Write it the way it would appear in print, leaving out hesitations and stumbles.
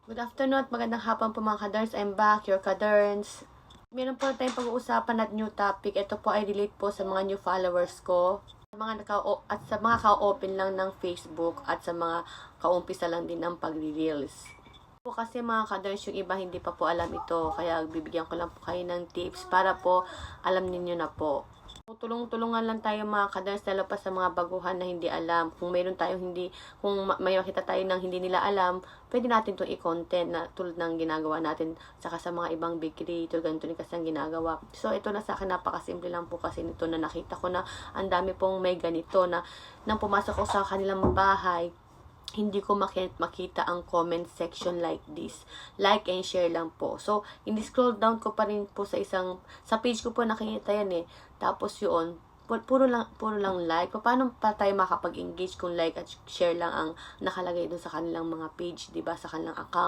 Good afternoon at magandang hapon po mga kaderns. I'm back, your kaderns. Meron po tayong pag-uusapan at new topic. Ito po ay relate po sa mga new followers ko. At sa mga ka-open lang ng Facebook at sa mga kaumpisa lang din ng pag-reels. Po kasi mga kaderns, yung iba hindi pa po alam ito. Kaya bibigyan ko lang po kayo ng tips para po alam ninyo na po. Tulong-tulungan lang tayo mga kaderns, lalo pa sa mga baguhan na hindi alam. Kung mayroon tayong kung may makita tayo ng hindi nila alam, pwede natin itong i-content na tulad ng ginagawa natin saka sa mga ibang big creator, ganito rin kasi ang ginagawa. So, ito na sa akin, napakasimple lang po kasi nito na nakita ko na ang dami pong may ganito na nang pumasok ko sa kanilang bahay, hindi ko makita ang comment section like this. Like and share lang po. So, scroll down ko pa rin po sa page ko po nakikita yan eh. Tapos yun, puro lang like. Paano pa tayo makapag-engage kung like at share lang ang nakalagay doon sa kanilang mga page, 'di ba? Sa kanilang account.